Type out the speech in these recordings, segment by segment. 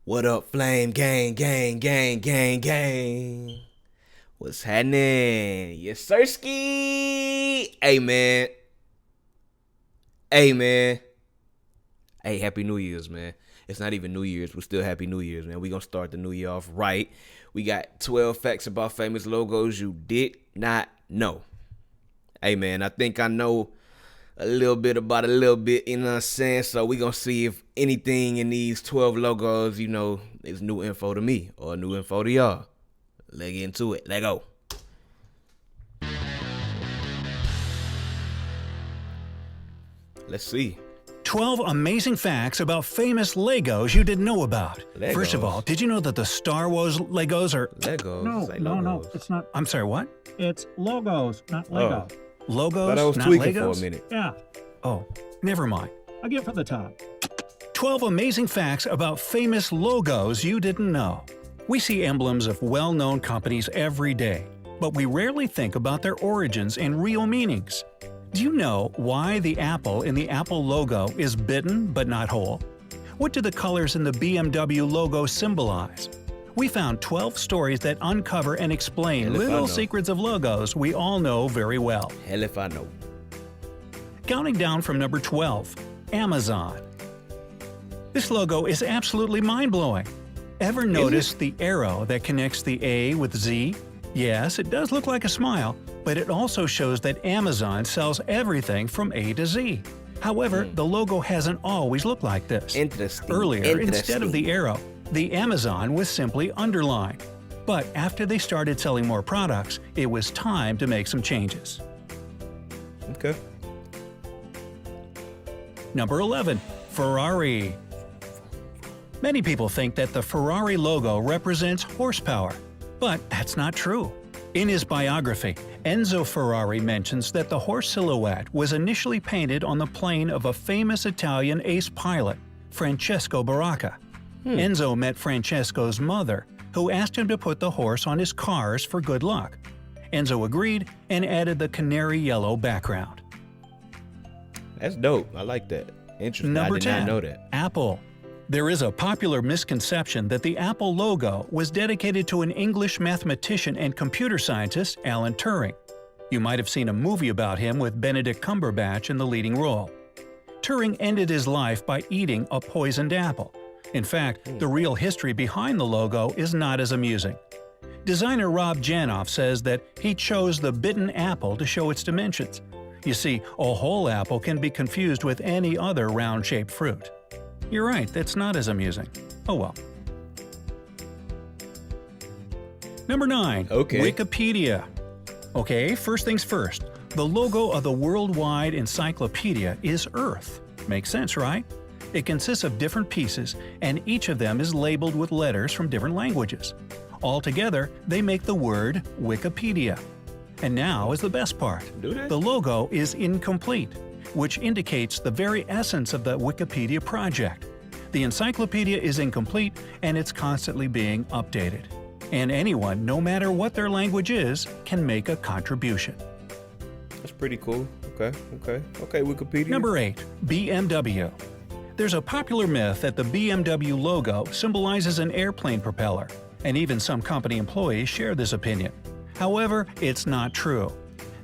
What up, Flame Gang, gang, gang, gang, gang? What's happening? Yes, sirski. Hey, man. Hey, man. Hey, Happy New Year's, man. It's not even New Year's, but still Happy New Year's, man. We gonna start the new year off right. We got 12 facts about famous logos you did not know. Hey, man, I think I know a little bit about a little bit, you know what I'm saying? So we gonna see if anything in these 12 logos, you know, is new info to me or new info to y'all. Let's get into it. Let go. Let's see. 12 amazing facts about famous Legos you didn't know about. Legos. First of all, did you know that the Star Wars Legos are... Legos. No, it's not. I'm sorry, what? It's logos, not Lego. Logos, Thought I was not tweaking Legos? for a minute. Yeah, Oh, never mind. I get from the top. 12 amazing facts about famous logos you didn't know. We see emblems of well-known companies every day, but we rarely think about their origins and real meanings. Do you know why the apple in the Apple logo is bitten but not whole? What do the colors in the BMW logo symbolize? We found 12 stories that uncover and explain Hell if I little know. secrets of logos we all know very well. Hell if I know. Counting down from number 12, Amazon. This logo is absolutely mind-blowing. Ever notice the arrow that connects the A with Z? Yes, it does look like a smile, but it also shows that Amazon sells everything from A to Z. However, the logo hasn't always looked like this. Interesting. Earlier, instead of the arrow, the Amazon was simply underlined. But after they started selling more products, it was time to make some changes. Okay. Number 11. Ferrari. Many people think that the Ferrari logo represents horsepower, but that's not true. In his biography, Enzo Ferrari mentions that the horse silhouette was initially painted on the plane of a famous Italian ace pilot, Francesco Baracca. Enzo met Francesco's mother, who asked him to put the horse on his cars for good luck. Enzo agreed and added the canary yellow background. That's dope. I like that. Interesting. Number I did 10. not know that. Apple. There is a popular misconception that the Apple logo was dedicated to an English mathematician and computer scientist, Alan Turing. You might have seen a movie about him with Benedict Cumberbatch in the leading role. Turing ended his life by eating a poisoned apple. In fact, the real history behind the logo is not as amusing. Designer Rob Janoff says that he chose the bitten apple to show its dimensions. You see, a whole apple can be confused with any other round-shaped fruit. You're right, that's not as amusing. Oh well. Number 9. Okay. Wikipedia. Okay, first things first. The logo of the Worldwide Encyclopedia is Earth. Makes sense, right? It consists of different pieces, and each of them is labeled with letters from different languages. Altogether, they make the word Wikipedia. And now is the best part. Do they? The logo is incomplete, which indicates the very essence of the Wikipedia project. The encyclopedia is incomplete and it's constantly being updated. And anyone, no matter what their language is, can make a contribution. That's pretty cool. Okay. Wikipedia. Number 8. BMW. There's a popular myth that the BMW logo symbolizes an airplane propeller, and even some company employees share this opinion. However, it's not true.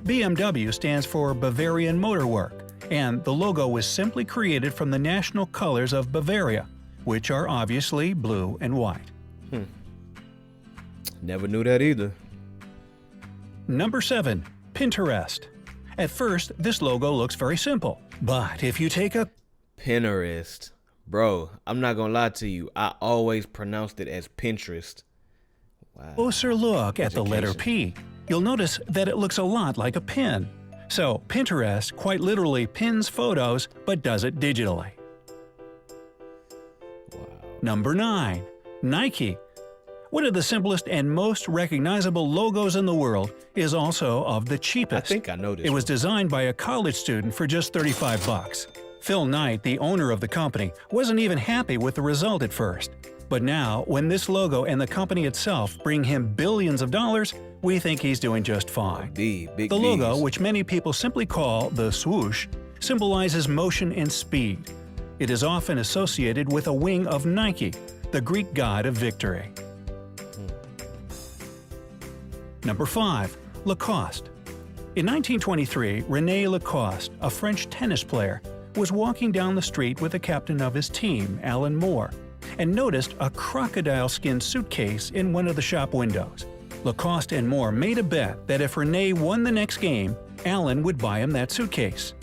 BMW stands for Bavarian Motor Work, and the logo was simply created from the national colors of Bavaria, which are obviously blue and white. Never knew that either. Number 7. Pinterest. At first, this logo looks very simple, but if you take a Pinterest. Bro, I'm not gonna lie to you. I always pronounced it as Pinterest. Wow. closer look at the letter P, you'll notice that it looks a lot like a pin. So Pinterest quite literally pins photos but does it digitally. Wow. Number 9. Nike. One of the simplest and most recognizable logos in the world is also of the I cheapest. think I know this. It was one. designed by a college student for just $35. Phil Knight, the owner of the company, wasn't even happy with the result at first. But now, when this logo and the company itself bring him billions of dollars, we think he's doing just fine. Big The logo, B's. which many people simply call the swoosh, symbolizes motion and speed. It is often associated with a wing of Nike, the Greek god of victory. Number 5. Lacoste. In 1923, René Lacoste, a French tennis player, was walking down the street with the captain of his team, Alan Moore, and noticed a crocodile-skin suitcase in one of the shop windows. Lacoste and Moore made a bet that if René won the next game, Alan would buy him that suitcase.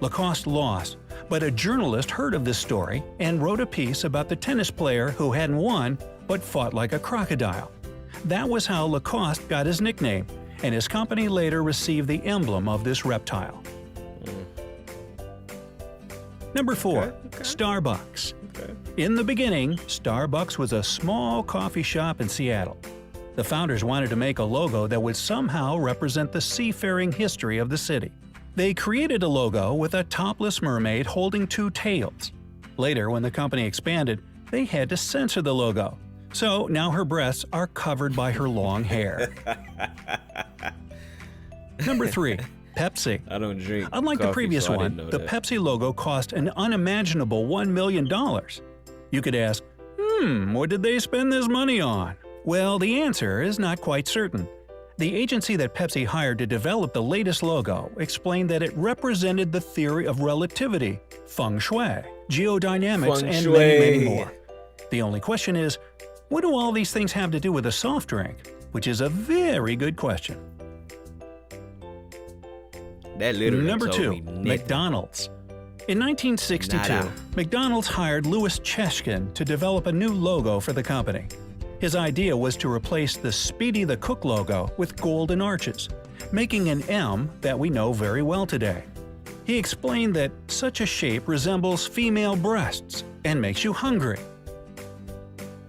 Lacoste lost, but a journalist heard of this story and wrote a piece about the tennis player who hadn't won but fought like a crocodile. That was how Lacoste got his nickname, and his company later received the emblem of this reptile. Number 4. Starbucks. In the beginning, Starbucks was a small coffee shop in Seattle. The founders wanted to make a logo that would somehow represent the seafaring history of the city. They created a logo with a topless mermaid holding 2 tails. Later, when the company expanded, they had to censor the logo. So now her breasts are covered by her long hair. Number 3. Pepsi. I don't drink Unlike the coffee, previous so I one, didn't know the that. Pepsi logo cost an unimaginable $1 million. You could ask, what did they spend this money on? Well, the answer is not quite certain. The agency that Pepsi hired to develop the latest logo explained that it represented the theory of relativity, feng shui, geodynamics, Feng and shui. many more. The only question is, what do all these things have to do with a soft drink? Which is a very good question. That literally Number told 2. me nothing. McDonald's. In 1962, Nada. McDonald's hired Louis Cheshkin to develop a new logo for the company. His idea was to replace the Speedy the Cook logo with golden arches, making an M that we know very well today. He explained that such a shape resembles female breasts and makes you hungry.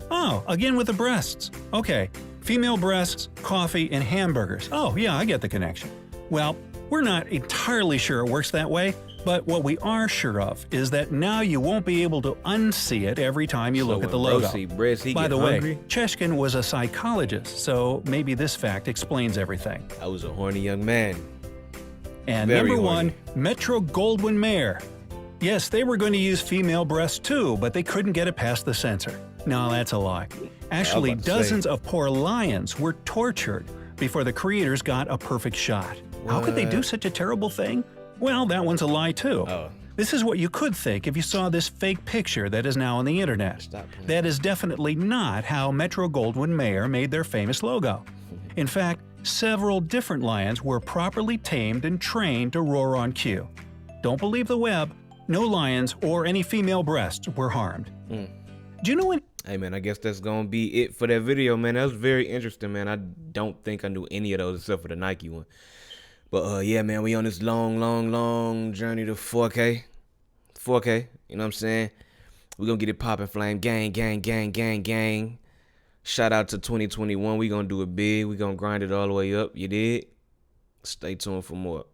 Oh, again with the breasts. Okay, female breasts, coffee, and hamburgers. Oh, yeah, I get the connection. Well, we're not entirely sure it works that way, but what we are sure of is that now you won't be able to unsee it every time you look at the logo. By the way, Cheshkin was a psychologist, so maybe this fact explains everything. I was a horny young man. And Very number horny. 1, Metro-Goldwyn-Mayer. Yes, they were going to use female breasts too, but they couldn't get it past the censor. No, that's a lie. Actually, about to say. dozens of poor lions were tortured before the creators got a perfect shot. How could they do such a terrible thing? Well, that one's a lie too. Oh. This is what you could think if you saw this fake picture that is now on the internet. Stop playing. That is definitely not how Metro-Goldwyn-Mayer made their famous logo. In fact, several different lions were properly tamed and trained to roar on cue. Don't believe the web. No lions or any female breasts were harmed. Do you know what? Hey, man, I guess that's going to be it for that video, man. That was very interesting, man. I don't think I knew any of those except for the Nike one. But, yeah, man, we on this long journey to 4K. 4K, you know what I'm saying? We going to get it popping, flame. Gang. Shout out to 2021. We going to do it big. We going to grind it all the way up. You did? Stay tuned for more.